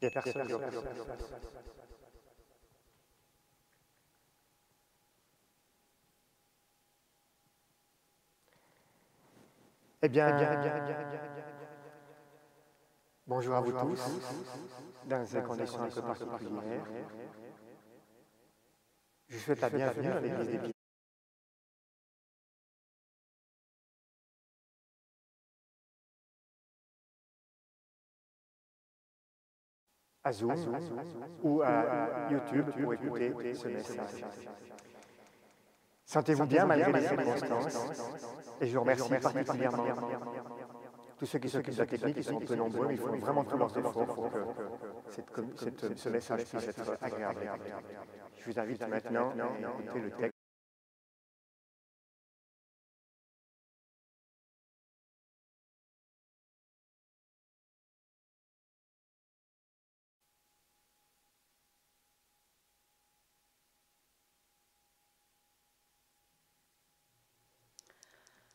Il n'y a personne. Eh bien, bonjour à vous tous, dans ces conditions un peu particulières. Je vous souhaite la bienvenue à l'Église des Pieds. À Zoom ou à YouTube pour écouter ce message. Sentez-vous bien malgré les circonstances et je vous remercie particulièrement tous ceux qui s'occupent de la technique, ils sont un peu nombreux, mais ils font vraiment tous leurs efforts pour que ce message puisse être agréable. Je vous invite maintenant à écouter le texte.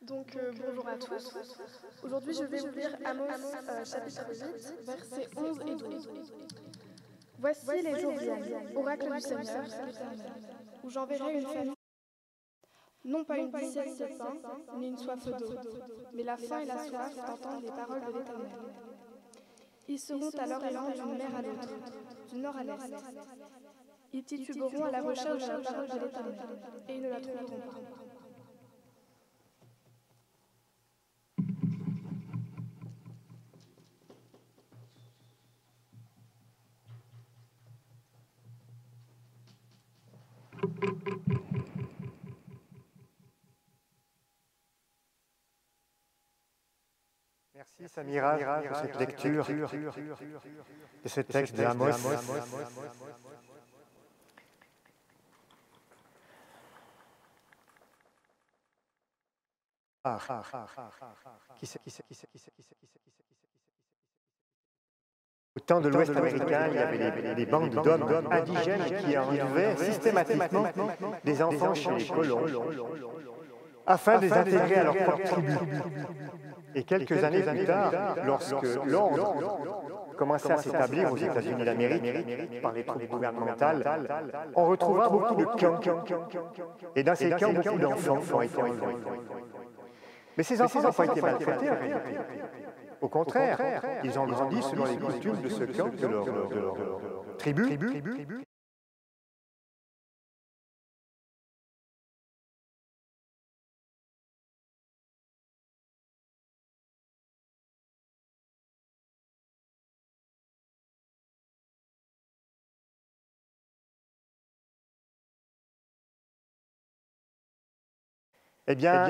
Donc bonjour à tous. Aujourd'hui je vais vous lire Amos chapitre 8, versets 11 et 12. Voici les jours viennent, oracle du Seigneur, l'Éternel, où j'enverrai une famine, non pas une disette de pain, ni une soif d'eau, mais la faim et la soif d'entendre les paroles de l'Éternel. Ils seront alors élans d'une mer à l'autre, du nord à l'est. Ils tituberont à la recherche de la parole de l'Éternel, et ils ne la trouveront pas. Merci Samira pour cette lecture de ce texte d'Amos. Au temps de l'Ouest américain, il y avait des bandes d'hommes indigènes qui enlevaient systématiquement des enfants chez les colons afin de les intégrer à leur propre tribu. Et quelques années plus tard, lorsque l'ordre commençait à s'établir aux États-Unis d'Amérique par les troupes gouvernementales, on retrouvera beaucoup de camps. Et dans ces camps, beaucoup d'enfants ont été enlevés. Mais ces enfants n'ont pas été maltraités en réalité. Au contraire, ils ont grandi selon les coutumes de ce camp, de leur tribu. Eh bien,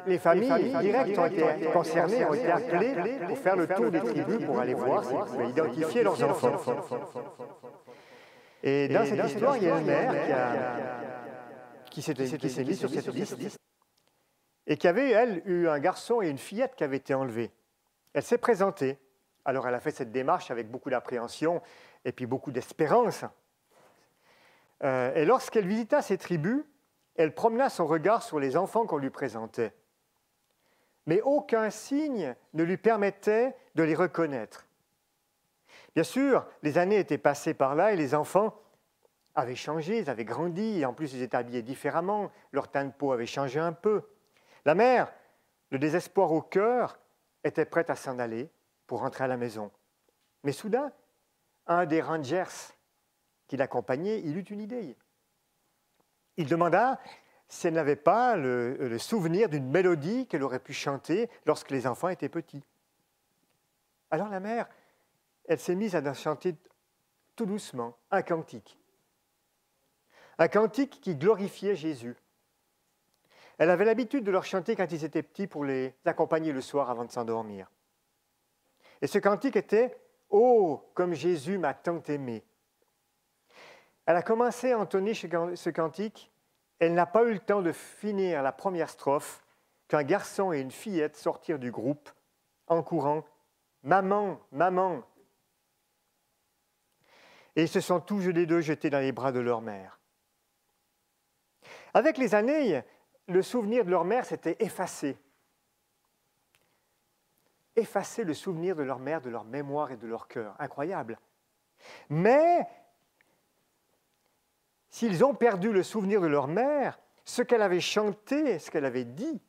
les familles directes ont été concernées, ont été appelées pour faire le tour des tribus pour aller voir s'ils pouvaient identifier leurs enfants. Et dans cette histoire, il y a une mère qui s'est mise sur cette liste et qui avait, elle, eu un garçon et une fillette qui avaient été enlevés. Elle s'est présentée. Alors, elle a fait cette démarche avec beaucoup d'appréhension et puis beaucoup d'espérance. Et lorsqu'elle visita ces tribus, elle promena son regard sur les enfants qu'on lui présentait. Mais aucun signe ne lui permettait de les reconnaître. Bien sûr, les années étaient passées par là et les enfants avaient changé, ils avaient grandi, et en plus ils étaient habillés différemment, leur teint de peau avait changé un peu. La mère, le désespoir au cœur, était prête à s'en aller pour rentrer à la maison. Mais soudain, un des rangers qui l'accompagnait, il eut une idée. Il demanda si elle n'avait pas le souvenir d'une mélodie qu'elle aurait pu chanter lorsque les enfants étaient petits. Alors la mère, elle s'est mise à chanter tout doucement un cantique. Un cantique qui glorifiait Jésus. Elle avait l'habitude de leur chanter quand ils étaient petits pour les accompagner le soir avant de s'endormir. Et ce cantique était « Oh, comme Jésus m'a tant aimé ». Elle a commencé à entonner ce cantique. Elle n'a pas eu le temps de finir la première strophe qu'un garçon et une fillette sortirent du groupe en courant « Maman, maman !» Et ils se sont tous les deux jetés dans les bras de leur mère. Avec les années, le souvenir de leur mère s'était effacé. effacer le souvenir de leur mère, de leur mémoire et de leur cœur. Incroyable. Mais s'ils ont perdu le souvenir de leur mère, ce qu'elle avait chanté, ce qu'elle avait dit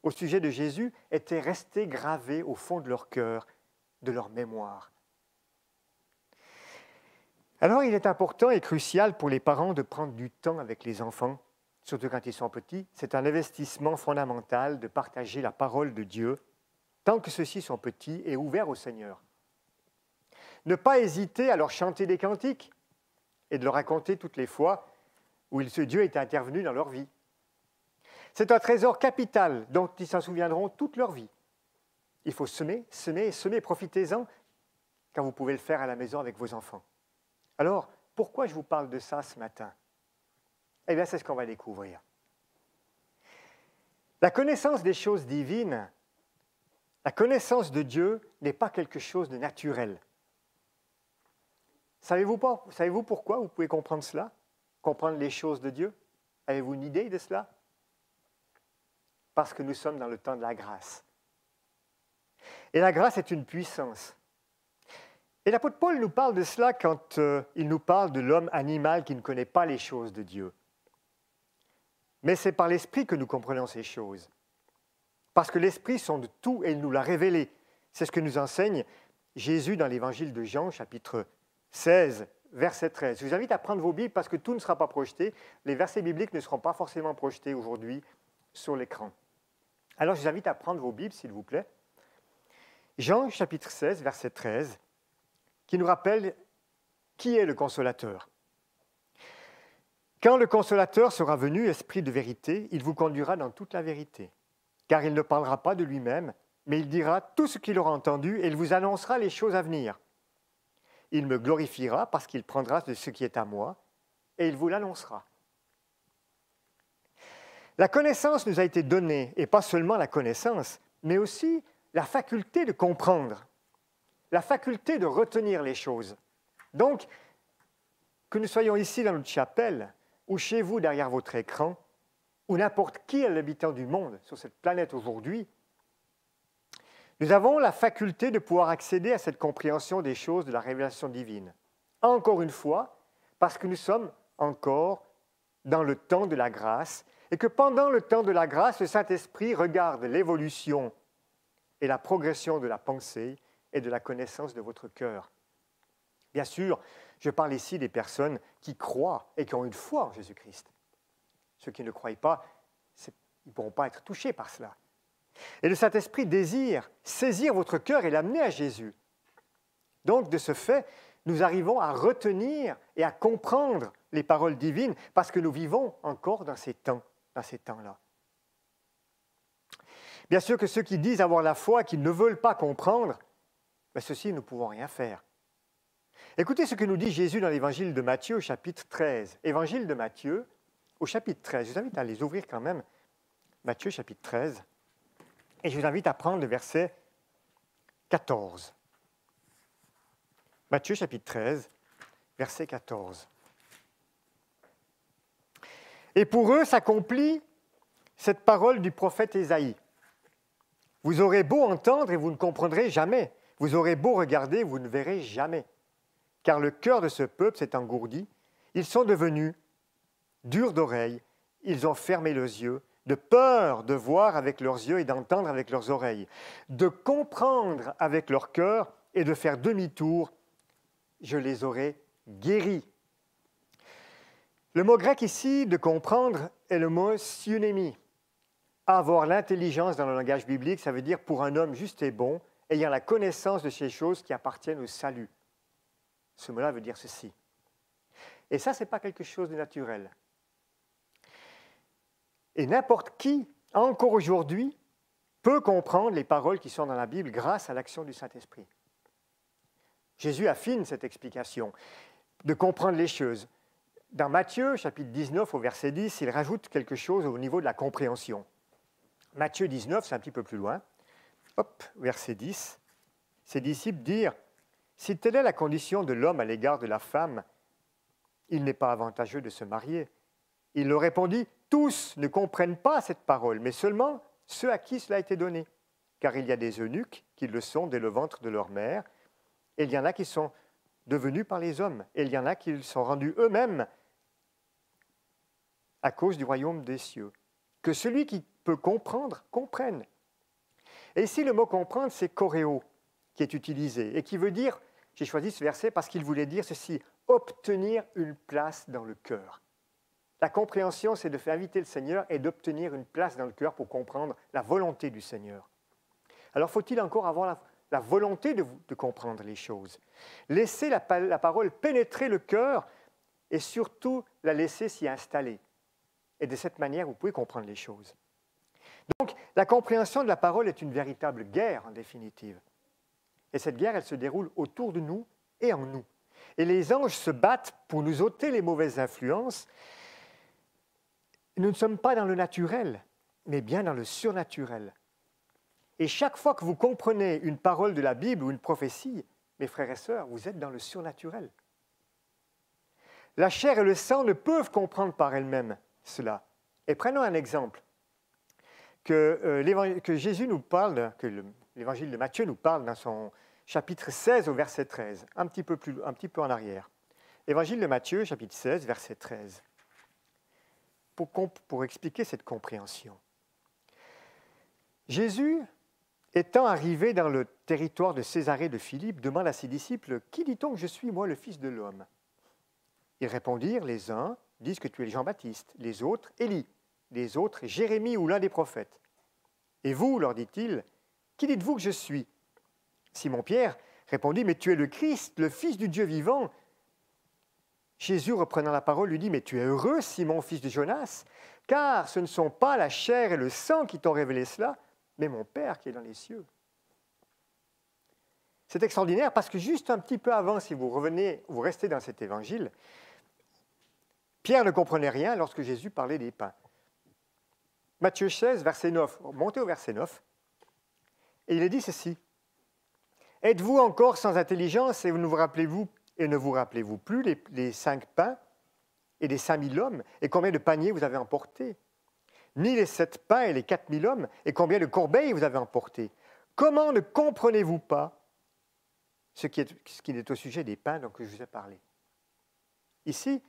au sujet de Jésus était resté gravé au fond de leur cœur, de leur mémoire. Alors il est important et crucial pour les parents de prendre du temps avec les enfants, surtout quand ils sont petits. C'est un investissement fondamental de partager la parole de Dieu tant que ceux-ci sont petits et ouverts au Seigneur. Ne pas hésiter à leur chanter des cantiques et de leur raconter toutes les fois où Dieu est intervenu dans leur vie. C'est un trésor capital dont ils s'en souviendront toute leur vie. Il faut semer, semer, semer. Profitez-en quand vous pouvez le faire à la maison avec vos enfants. Alors, pourquoi je vous parle de ça ce matin? Eh bien, c'est ce qu'on va découvrir. La connaissance des choses divines, la connaissance de Dieu n'est pas quelque chose de naturel. Savez-vous pourquoi vous pouvez comprendre cela? Comprendre les choses de Dieu? Avez-vous une idée de cela? Parce que nous sommes dans le temps de la grâce. Et la grâce est une puissance. Et l'apôtre Paul nous parle de cela quand il nous parle de l'homme animal qui ne connaît pas les choses de Dieu. Mais c'est par l'Esprit que nous comprenons ces choses. Parce que l'Esprit sonde tout et il nous l'a révélé. C'est ce que nous enseigne Jésus dans l'Évangile de Jean, chapitre 16, verset 13. Je vous invite à prendre vos Bibles parce que tout ne sera pas projeté. Les versets bibliques ne seront pas forcément projetés aujourd'hui sur l'écran. Alors je vous invite à prendre vos Bibles, s'il vous plaît. Jean, chapitre 16, verset 13, qui nous rappelle qui est le Consolateur. Quand le Consolateur sera venu, Esprit de vérité, il vous conduira dans toute la vérité. Car il ne parlera pas de lui-même, mais il dira tout ce qu'il aura entendu et il vous annoncera les choses à venir. Il me glorifiera parce qu'il prendra de ce qui est à moi et il vous l'annoncera. La connaissance nous a été donnée, et pas seulement la connaissance, mais aussi la faculté de comprendre, la faculté de retenir les choses. Donc, que nous soyons ici dans notre chapelle, ou chez vous derrière votre écran, ou n'importe qui est l'habitant du monde sur cette planète aujourd'hui, nous avons la faculté de pouvoir accéder à cette compréhension des choses de la révélation divine. Encore une fois, parce que nous sommes encore dans le temps de la grâce, et que pendant le temps de la grâce, le Saint-Esprit regarde l'évolution et la progression de la pensée et de la connaissance de votre cœur. Bien sûr, je parle ici des personnes qui croient et qui ont une foi en Jésus-Christ. Ceux qui ne croient pas, ils ne pourront pas être touchés par cela. Et le Saint-Esprit désire saisir votre cœur et l'amener à Jésus. Donc, de ce fait, nous arrivons à retenir et à comprendre les paroles divines parce que nous vivons encore dans ces temps-là. Bien sûr que ceux qui disent avoir la foi, qui ne veulent pas comprendre, ben ceux-ci ne pouvons rien faire. Écoutez ce que nous dit Jésus dans l'Évangile de Matthieu au chapitre 13. Évangile de Matthieu au chapitre 13. Je vous invite à les ouvrir quand même. Matthieu chapitre 13. Et je vous invite à prendre le verset 14. Matthieu chapitre 13, verset 14. Et pour eux s'accomplit cette parole du prophète Ésaïe. Vous aurez beau entendre et vous ne comprendrez jamais. Vous aurez beau regarder, vous ne verrez jamais. Car le cœur de ce peuple s'est engourdi. Ils sont devenus durs d'oreille. Ils ont fermé les yeux, de peur de voir avec leurs yeux et d'entendre avec leurs oreilles, de comprendre avec leur cœur et de faire demi-tour. Je les aurai guéris. Le mot grec ici, de comprendre, est le mot syunémie. Avoir l'intelligence dans le langage biblique, ça veut dire pour un homme juste et bon, ayant la connaissance de ces choses qui appartiennent au salut. Ce mot-là veut dire ceci. Et ça, ce n'est pas quelque chose de naturel. Et n'importe qui, encore aujourd'hui, peut comprendre les paroles qui sont dans la Bible grâce à l'action du Saint-Esprit. Jésus affine cette explication, de comprendre les choses. Dans Matthieu, chapitre 19, au verset 10, il rajoute quelque chose au niveau de la compréhension. Matthieu 19, c'est un petit peu plus loin. Hop, verset 10. Ses disciples dirent « Si telle est la condition de l'homme à l'égard de la femme, il n'est pas avantageux de se marier. » Il leur répondit « Tous ne comprennent pas cette parole, mais seulement ceux à qui cela a été donné. car il y a des eunuques qui le sont dès le ventre de leur mère, et il y en a qui sont devenus par les hommes, et il y en a qui sont rendus eux-mêmes à cause du royaume des cieux. Que celui qui peut comprendre, comprenne. Et ici, le mot comprendre, c'est choréo qui est utilisé, et qui veut dire, j'ai choisi ce verset parce qu'il voulait dire ceci, obtenir une place dans le cœur. La compréhension, c'est de faire inviter le Seigneur et d'obtenir une place dans le cœur pour comprendre la volonté du Seigneur. Alors, faut-il encore avoir la volonté de comprendre les choses? Laisser la parole pénétrer le cœur et surtout la laisser s'y installer. Et de cette manière, vous pouvez comprendre les choses. Donc, la compréhension de la parole est une véritable guerre, en définitive. Et cette guerre, elle se déroule autour de nous et en nous. Et les anges se battent pour nous ôter les mauvaises influences. Nous ne sommes pas dans le naturel, mais bien dans le surnaturel. Et chaque fois que vous comprenez une parole de la Bible ou une prophétie, mes frères et sœurs, vous êtes dans le surnaturel. La chair et le sang ne peuvent comprendre par elles-mêmes cela. Et prenons un exemple que Jésus nous parle, que l'évangile de Matthieu nous parle dans son chapitre 16 au verset 13, un petit peu en arrière. Évangile de Matthieu, chapitre 16, verset 13. Pour expliquer cette compréhension. Jésus, étant arrivé dans le territoire de Césarée de Philippe, demande à ses disciples, « Qui dit-on que je suis, moi, le Fils de l'homme » Ils répondirent, les uns disent que tu es Jean-Baptiste, les autres, Élie, les autres, Jérémie ou l'un des prophètes. Et vous, leur dit-il, qui dites-vous que je suis? Simon-Pierre répondit, mais tu es le Christ, le Fils du Dieu vivant. Jésus, reprenant la parole, lui dit, mais tu es heureux, Simon, fils de Jonas, car ce ne sont pas la chair et le sang qui t'ont révélé cela, mais mon Père qui est dans les cieux. C'est extraordinaire parce que juste un petit peu avant, si vous restez dans cet évangile, Pierre ne comprenait rien lorsque Jésus parlait des pains. Matthieu 16, verset 9, montez au verset 9, et il est dit ceci. « Êtes-vous encore sans intelligence et ne vous rappelez-vous plus les 5 pains et les 5000 hommes et combien de paniers vous avez emportés? Ni les 7 pains et les 4000 hommes et combien de corbeilles vous avez emportés? Comment ne comprenez-vous pas ce qui est au sujet des pains dont je vous ai parlé? » Ici,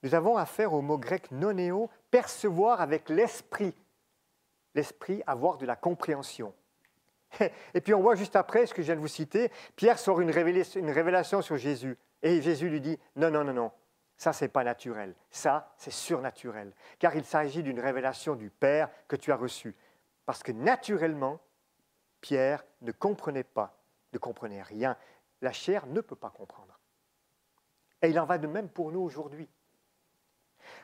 nous avons affaire au mot grec nonéo, percevoir avec l'esprit. L'esprit, avoir de la compréhension. Et puis on voit juste après ce que je viens de vous citer, Pierre sort une révélation sur Jésus. Et Jésus lui dit, non, ça c'est pas naturel, ça c'est surnaturel. Car il s'agit d'une révélation du Père que tu as reçue. Parce que naturellement, Pierre ne comprenait rien. La chair ne peut pas comprendre. Et il en va de même pour nous aujourd'hui.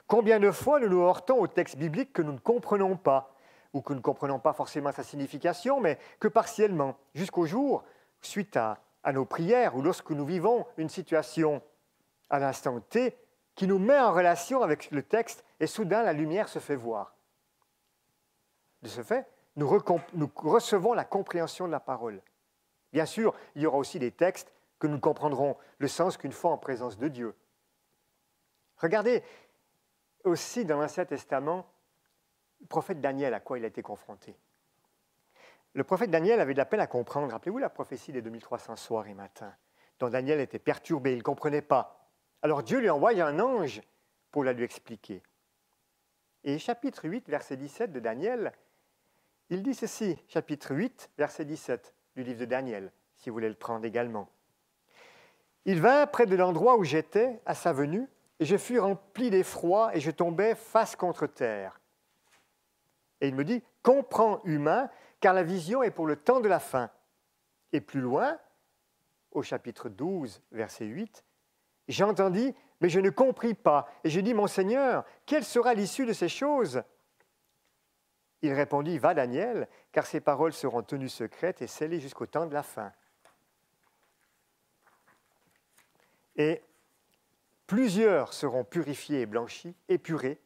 Combien de fois nous nous heurtons au texte biblique que nous ne comprenons pas, ou que nous ne comprenons pas forcément sa signification, mais que partiellement, jusqu'au jour, suite à nos prières, ou lorsque nous vivons une situation à l'instant T, qui nous met en relation avec le texte, et soudain la lumière se fait voir. De ce fait, nous recevons la compréhension de la parole. Bien sûr, il y aura aussi des textes que nous ne comprendrons le sens qu'une fois en présence de Dieu. Regardez aussi dans l'Ancien Testament, le prophète Daniel, à quoi il a été confronté. Le prophète Daniel avait de la peine à comprendre. Rappelez-vous la prophétie des 2300 soirs et matins, dont Daniel était perturbé, il ne comprenait pas. Alors Dieu lui envoie un ange pour la lui expliquer. Et chapitre 8, verset 17 de Daniel, il dit ceci, chapitre 8, verset 17 du livre de Daniel, si vous voulez le prendre également. Il vint près de l'endroit où j'étais à sa venue, et je fus rempli d'effroi, et je tombais face contre terre. Et il me dit, comprends humain, car la vision est pour le temps de la fin. Et plus loin, au chapitre 12, verset 8, j'entendis, mais je ne compris pas. Et je dis, mon Seigneur, quelle sera l'issue de ces choses? Il répondit, va Daniel, car ces paroles seront tenues secrètes et scellées jusqu'au temps de la fin. Et plusieurs seront purifiés et blanchis, épurés.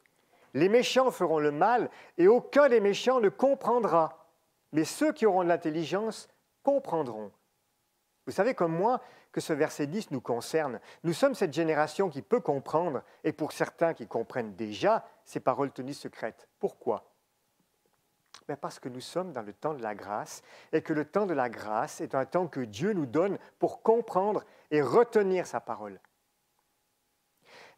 Les méchants feront le mal, et aucun des méchants ne comprendra. Mais ceux qui auront de l'intelligence comprendront. Vous savez comme moi que ce verset 10 nous concerne. Nous sommes cette génération qui peut comprendre, et pour certains qui comprennent déjà ces paroles tenues secrètes. Pourquoi? Mais parce que nous sommes dans le temps de la grâce et que le temps de la grâce est un temps que Dieu nous donne pour comprendre et retenir sa parole.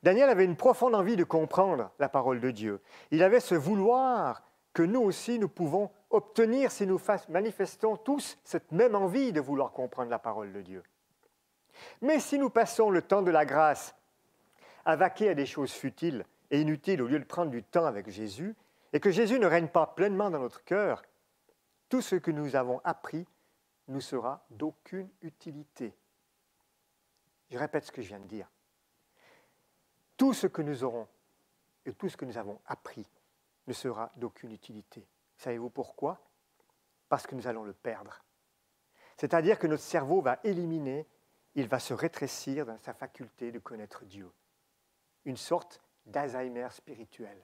Daniel avait une profonde envie de comprendre la parole de Dieu. Il avait ce vouloir que nous aussi nous pouvons obtenir si nous manifestons tous cette même envie de vouloir comprendre la parole de Dieu. Mais si nous passons le temps de la grâce à vaquer à des choses futiles et inutiles au lieu de prendre du temps avec Jésus, et que Jésus ne règne pas pleinement dans notre cœur, tout ce que nous avons appris nous sera d'aucune utilité. Je répète ce que je viens de dire. Tout ce que nous aurons et tout ce que nous avons appris ne sera d'aucune utilité. Savez-vous pourquoi? Parce que nous allons le perdre. C'est-à-dire que notre cerveau va éliminer, il va se rétrécir dans sa faculté de connaître Dieu. Une sorte d'Alzheimer spirituel.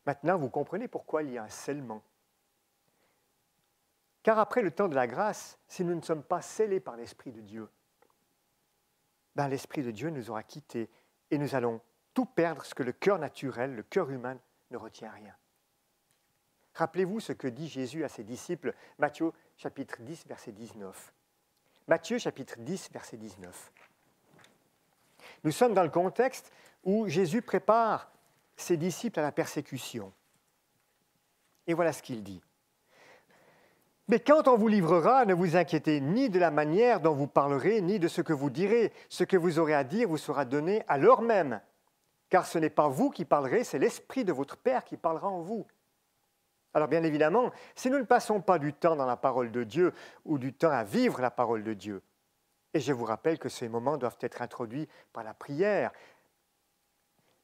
Maintenant, vous comprenez pourquoi il y a un scellement. Car après le temps de la grâce, si nous ne sommes pas scellés par l'Esprit de Dieu, l'Esprit de Dieu nous aura quittés et nous allons tout perdre ce que le cœur naturel, le cœur humain, ne retient rien. Rappelez-vous ce que dit Jésus à ses disciples, Matthieu chapitre 10, verset 19. Matthieu chapitre 10, verset 19. Nous sommes dans le contexte où Jésus prépare ses disciples à la persécution. Et voilà ce qu'il dit. « Mais quand on vous livrera, ne vous inquiétez ni de la manière dont vous parlerez, ni de ce que vous direz. Ce que vous aurez à dire vous sera donné à l'heure même. Car ce n'est pas vous qui parlerez, c'est l'Esprit de votre Père qui parlera en vous. » Alors bien évidemment, si nous ne passons pas du temps dans la parole de Dieu ou du temps à vivre la parole de Dieu, et je vous rappelle que ces moments doivent être introduits par la prière,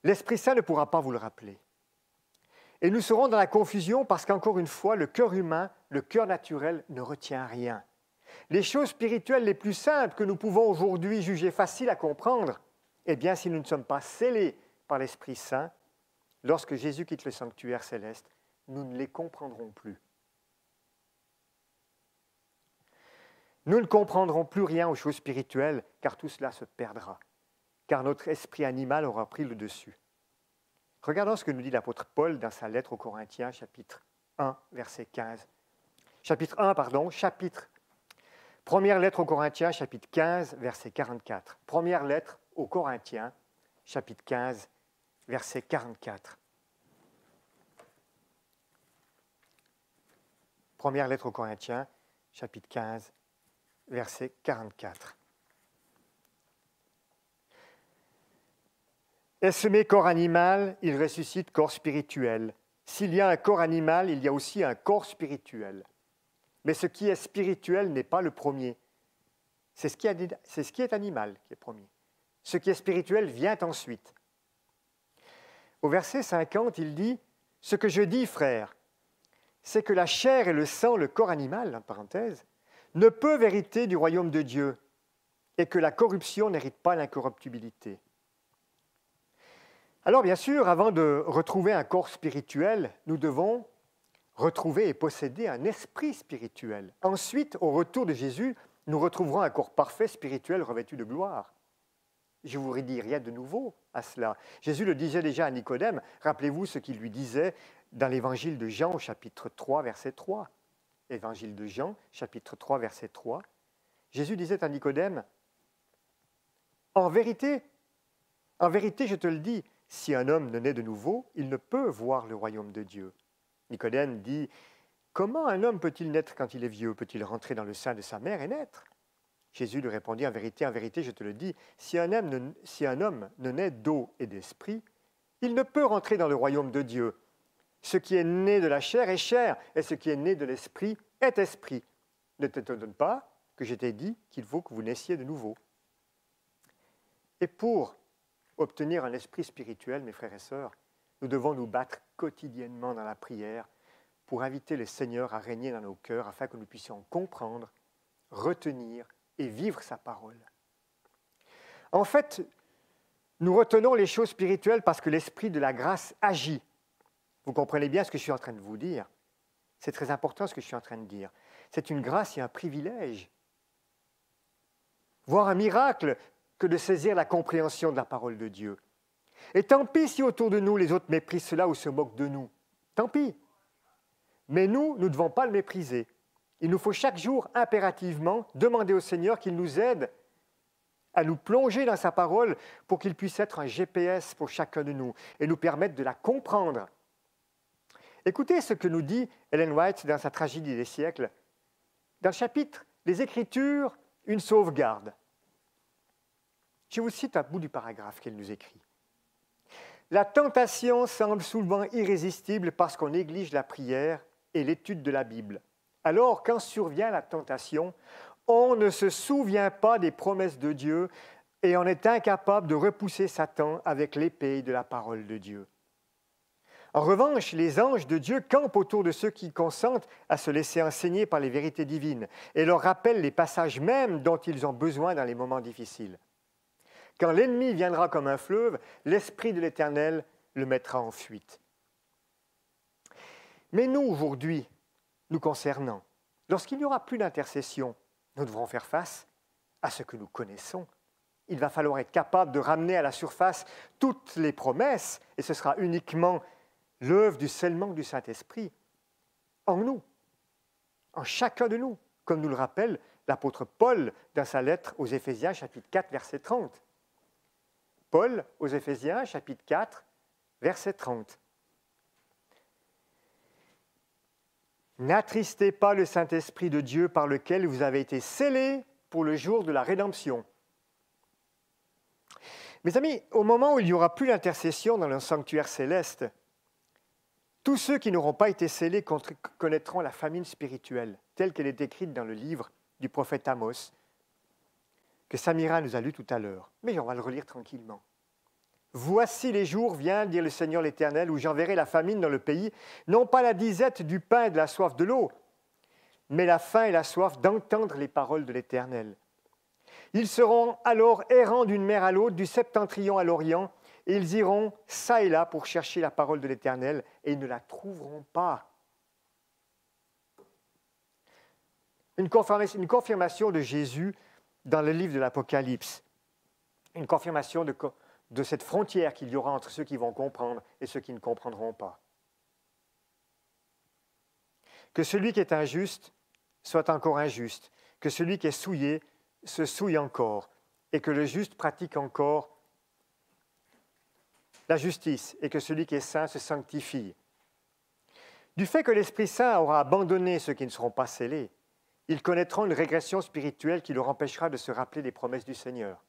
l'Esprit Saint ne pourra pas vous le rappeler. Et nous serons dans la confusion parce qu'encore une fois, le cœur humain, le cœur naturel ne retient rien. Les choses spirituelles les plus simples que nous pouvons aujourd'hui juger faciles à comprendre, eh bien, si nous ne sommes pas scellés par l'Esprit Saint, lorsque Jésus quitte le sanctuaire céleste, nous ne les comprendrons plus. Nous ne comprendrons plus rien aux choses spirituelles, car tout cela se perdra, car notre esprit animal aura pris le dessus. Regardons ce que nous dit l'apôtre Paul dans sa lettre aux Corinthiens, chapitre 1, verset 15. Première lettre aux Corinthiens, chapitre 15, verset 44. Première lettre aux Corinthiens, chapitre 15, verset 44. Première lettre aux Corinthiens, chapitre 15, verset 44. Est-ce corps animal, il ressuscite corps spirituel. S'il y a un corps animal, il y a aussi un corps spirituel. Mais ce qui est spirituel n'est pas le premier. C'est ce qui est animal qui est premier. Ce qui est spirituel vient ensuite. Au verset 50, il dit « Ce que je dis, frères, c'est que la chair et le sang, le corps animal, en parenthèse, ne peuvent hériter du royaume de Dieu et que la corruption n'hérite pas l'incorruptibilité. » Alors bien sûr, avant de retrouver un corps spirituel, nous devons retrouver et posséder un esprit spirituel. Ensuite, au retour de Jésus, nous retrouverons un corps parfait spirituel revêtu de gloire. Je ne vous redis rien de nouveau à cela. Jésus le disait déjà à Nicodème. Rappelez-vous ce qu'il lui disait dans l'évangile de Jean, au chapitre 3, verset 3. Évangile de Jean, chapitre 3, verset 3. Jésus disait à Nicodème, « En vérité, je te le dis, si un homme ne naît de nouveau, il ne peut voir le royaume de Dieu. » Nicodème dit, « Comment un homme peut-il naître quand il est vieux? Peut-il rentrer dans le sein de sa mère et naître ?» Jésus lui répondit, « En vérité, je te le dis, si un homme ne naît d'eau et d'esprit, il ne peut rentrer dans le royaume de Dieu. Ce qui est né de la chair est chair, et ce qui est né de l'esprit est esprit. Ne t'étonne pas que je t'ai dit qu'il faut que vous naissiez de nouveau. » Et pour obtenir un esprit spirituel, mes frères et sœurs, nous devons nous battre quotidiennement dans la prière pour inviter le Seigneur à régner dans nos cœurs afin que nous puissions comprendre, retenir et vivre sa parole. En fait, nous retenons les choses spirituelles parce que l'esprit de la grâce agit. Vous comprenez bien ce que je suis en train de vous dire. C'est très important ce que je suis en train de dire. C'est une grâce et un privilège. Voir un miracle que de saisir la compréhension de la parole de Dieu. Et tant pis si autour de nous, les autres méprisent cela ou se moquent de nous. Tant pis. Mais nous ne devons pas le mépriser. Il nous faut chaque jour impérativement demander au Seigneur qu'il nous aide à nous plonger dans sa parole pour qu'il puisse être un GPS pour chacun de nous et nous permettre de la comprendre. Écoutez ce que nous dit Ellen White dans sa Tragédie des siècles. Dans le chapitre « Les Écritures, une sauvegarde ». Je vous cite un bout du paragraphe qu'elle nous écrit. « La tentation semble souvent irrésistible parce qu'on néglige la prière et l'étude de la Bible. Alors, quand survient la tentation, on ne se souvient pas des promesses de Dieu et on est incapable de repousser Satan avec l'épée de la parole de Dieu. En revanche, les anges de Dieu campent autour de ceux qui consentent à se laisser enseigner par les vérités divines et leur rappellent les passages mêmes dont ils ont besoin dans les moments difficiles. Quand l'ennemi viendra comme un fleuve, l'Esprit de l'Éternel le mettra en fuite. » Mais nous, aujourd'hui, nous concernant, lorsqu'il n'y aura plus d'intercession, nous devrons faire face à ce que nous connaissons. Il va falloir être capable de ramener à la surface toutes les promesses, et ce sera uniquement l'œuvre du scellement du Saint-Esprit en nous, en chacun de nous, comme nous le rappelle l'apôtre Paul dans sa lettre aux Éphésiens, chapitre 4, verset 30. Paul, aux Éphésiens, chapitre 4, verset 30. « N'attristez pas le Saint-Esprit de Dieu par lequel vous avez été scellés pour le jour de la rédemption. » Mes amis, au moment où il n'y aura plus d'intercession dans le sanctuaire céleste, tous ceux qui n'auront pas été scellés connaîtront la famine spirituelle, telle qu'elle est écrite dans le livre du prophète Amos, que Samira nous a lu tout à l'heure. Mais on va le relire tranquillement. Voici les jours viennent, dit le Seigneur l'Éternel, où j'enverrai la famine dans le pays, non pas la disette du pain et de la soif de l'eau, mais la faim et la soif d'entendre les paroles de l'Éternel. Ils seront alors errants d'une mer à l'autre, du septentrion à l'orient, et ils iront çà et là pour chercher la parole de l'Éternel, et ils ne la trouveront pas. Une confirmation de Jésus dans le livre de l'Apocalypse, une confirmation de cette frontière qu'il y aura entre ceux qui vont comprendre et ceux qui ne comprendront pas. Que celui qui est injuste soit encore injuste, que celui qui est souillé se souille encore, et que le juste pratique encore la justice, et que celui qui est saint se sanctifie. Du fait que l'Esprit Saint aura abandonné ceux qui ne seront pas scellés, ils connaîtront une régression spirituelle qui leur empêchera de se rappeler des promesses du Seigneur.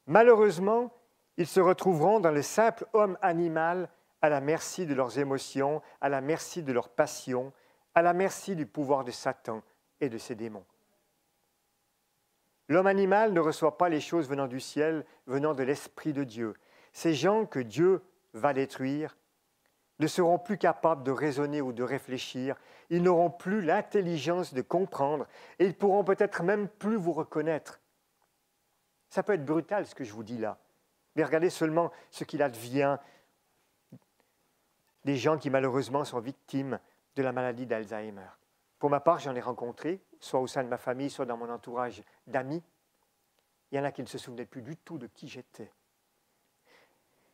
Malheureusement, ils se retrouveront dans le simple homme animal à la merci de leurs émotions, à la merci de leurs passions, à la merci du pouvoir de Satan et de ses démons. L'homme animal ne reçoit pas les choses venant du ciel, venant de l'Esprit de Dieu. Ces gens que Dieu va détruire ne seront plus capables de raisonner ou de réfléchir, ils n'auront plus l'intelligence de comprendre et ils pourront peut-être même plus vous reconnaître. Ça peut être brutal ce que je vous dis là, mais regardez seulement ce qu'il advient des gens qui malheureusement sont victimes de la maladie d'Alzheimer. Pour ma part, j'en ai rencontré, soit au sein de ma famille, soit dans mon entourage d'amis. Il y en a qui ne se souvenaient plus du tout de qui j'étais.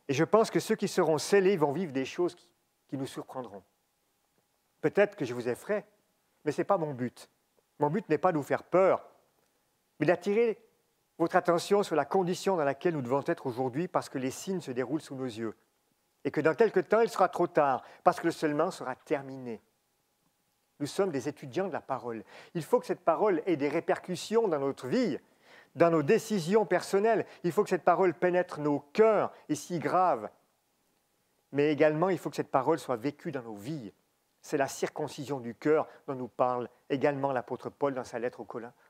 Et je pense que ceux qui seront scellés vont vivre des choses qui nous surprendront. Peut-être que je vous effraie, mais ce n'est pas mon but. Mon but n'est pas de vous faire peur, mais d'attirer votre attention sur la condition dans laquelle nous devons être aujourd'hui parce que les signes se déroulent sous nos yeux. Et que dans quelque temps, il sera trop tard, parce que le scellement sera terminé. Nous sommes des étudiants de la parole. Il faut que cette parole ait des répercussions dans notre vie, dans nos décisions personnelles. Il faut que cette parole pénètre nos cœurs, et si grave. Mais également, il faut que cette parole soit vécue dans nos vies. C'est la circoncision du cœur dont nous parle également l'apôtre Paul dans sa lettre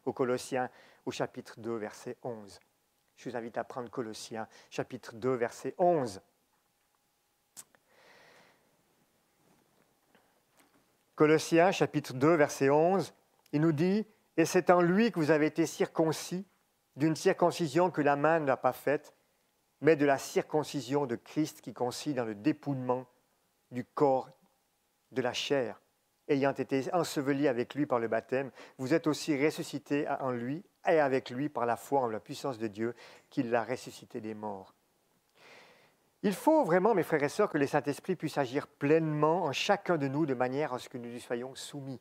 aux Colossiens, au chapitre 2, verset 11. Je vous invite à prendre Colossiens, chapitre 2, verset 11. Colossiens, chapitre 2, verset 11, il nous dit « Et c'est en lui que vous avez été circoncis, d'une circoncision que la main n'a pas faite, mais de la circoncision de Christ qui consiste dans le dépouillement du corps de la chair. Ayant été ensevelis avec lui par le baptême, vous êtes aussi ressuscités en lui et avec lui par la foi en la puissance de Dieu, qui l'a ressuscité des morts. » Il faut vraiment, mes frères et sœurs, que le Saint-Esprit puisse agir pleinement en chacun de nous de manière à ce que nous lui soyons soumis.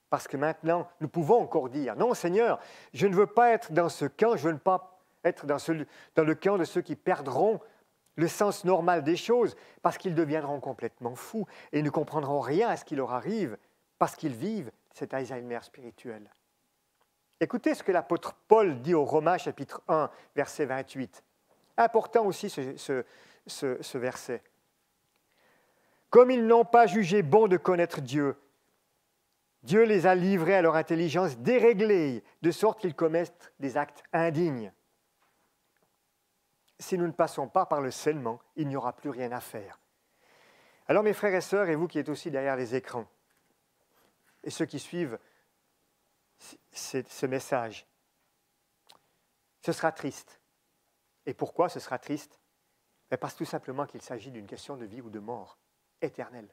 Parce que maintenant, nous pouvons encore dire, non Seigneur, je ne veux pas être dans ce camp, je ne veux pas être dans le camp de ceux qui perdront le sens normal des choses, parce qu'ils deviendront complètement fous et ne comprendront rien à ce qui leur arrive, parce qu'ils vivent cet Alzheimer spirituel. Écoutez ce que l'apôtre Paul dit aux Romains, chapitre 1, verset 28. Important aussi ce verset. Comme ils n'ont pas jugé bon de connaître Dieu, Dieu les a livrés à leur intelligence déréglée, de sorte qu'ils commettent des actes indignes. Si nous ne passons pas par le scellement, il n'y aura plus rien à faire. Alors mes frères et sœurs, et vous qui êtes aussi derrière les écrans, et ceux qui suivent ce message, ce sera triste. Et pourquoi ce sera triste? Parce tout simplement qu'il s'agit d'une question de vie ou de mort éternelle.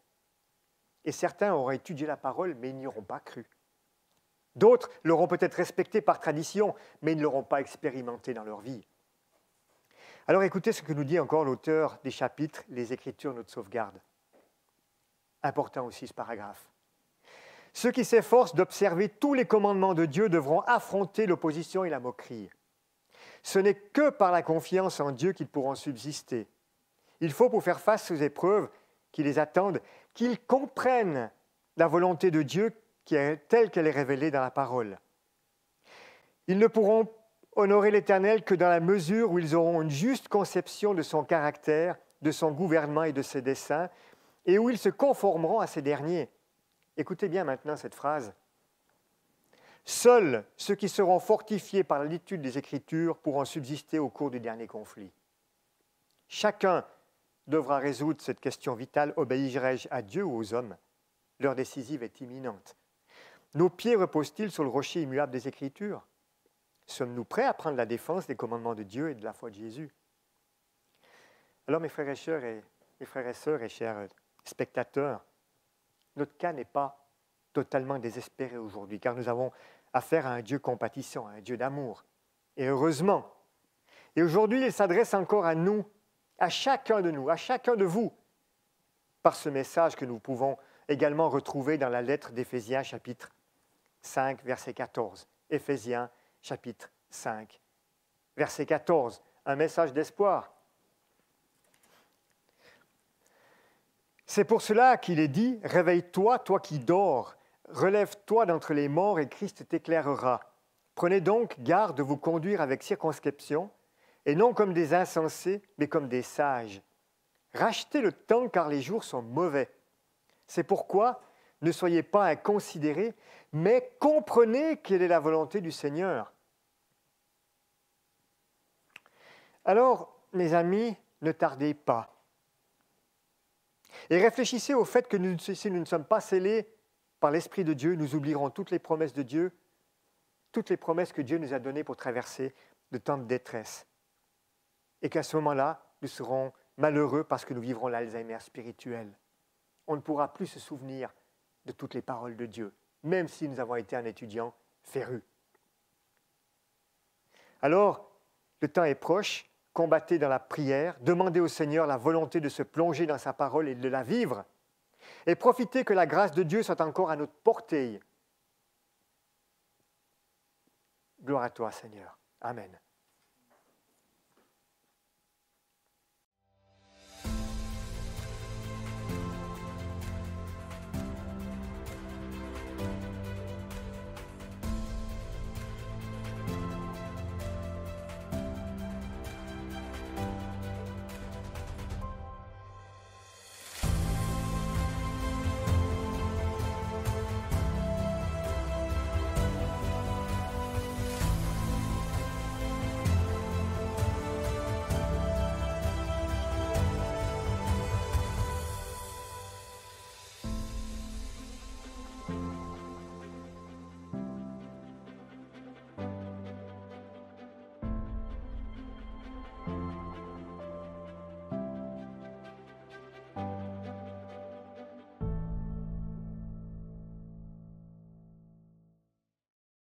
Et certains auront étudié la parole, mais ils n'y auront pas cru. D'autres l'auront peut-être respectée par tradition, mais ils ne l'auront pas expérimentée dans leur vie. Alors écoutez ce que nous dit encore l'auteur des chapitres « Les Écritures, notre sauvegarde ». Important aussi ce paragraphe. Ceux qui s'efforcent d'observer tous les commandements de Dieu devront affronter l'opposition et la moquerie. Ce n'est que par la confiance en Dieu qu'ils pourront subsister. Il faut, pour faire face aux épreuves qui les attendent, qu'ils comprennent la volonté de Dieu telle qu'elle est révélée dans la parole. Ils ne pourront honorer l'Éternel que dans la mesure où ils auront une juste conception de son caractère, de son gouvernement et de ses desseins, et où ils se conformeront à ces derniers. Écoutez bien maintenant cette phrase. Seuls ceux qui seront fortifiés par l'étude des Écritures pourront subsister au cours du dernier conflit. Chacun devra résoudre cette question vitale, obéirai-je à Dieu ou aux hommes? L'heure décisive est imminente. Nos pieds reposent-ils sur le rocher immuable des Écritures? Sommes-nous prêts à prendre la défense des commandements de Dieu et de la foi de Jésus? Alors mes frères et sœurs et chers spectateurs, notre cas n'est pas totalement désespéré aujourd'hui, car nous avons affaire à un Dieu compatissant, à un Dieu d'amour. Et heureusement. Et aujourd'hui, il s'adresse encore à nous, à chacun de nous, à chacun de vous, par ce message que nous pouvons également retrouver dans la lettre d'Éphésiens, chapitre 5, verset 14. Éphésiens, chapitre 5, verset 14. Un message d'espoir. C'est pour cela qu'il est dit « Réveille-toi, toi qui dors, relève-toi d'entre les morts et Christ t'éclairera. Prenez donc garde de vous conduire avec circonspection, et non comme des insensés, mais comme des sages. Rachetez le temps car les jours sont mauvais. C'est pourquoi ne soyez pas inconsidérés, mais comprenez quelle est la volonté du Seigneur. » Alors, mes amis, ne tardez pas. Et réfléchissez au fait que si nous ne sommes pas scellés par l'Esprit de Dieu, nous oublierons toutes les promesses de Dieu, toutes les promesses que Dieu nous a données pour traverser de temps de détresse. Et qu'à ce moment-là, nous serons malheureux parce que nous vivrons l'Alzheimer spirituel. On ne pourra plus se souvenir de toutes les paroles de Dieu, même si nous avons été un étudiant féru. Alors, le temps est proche. Combattez dans la prière, demandez au Seigneur la volonté de se plonger dans sa parole et de la vivre, et profitez que la grâce de Dieu soit encore à notre portée. Gloire à toi, Seigneur. Amen.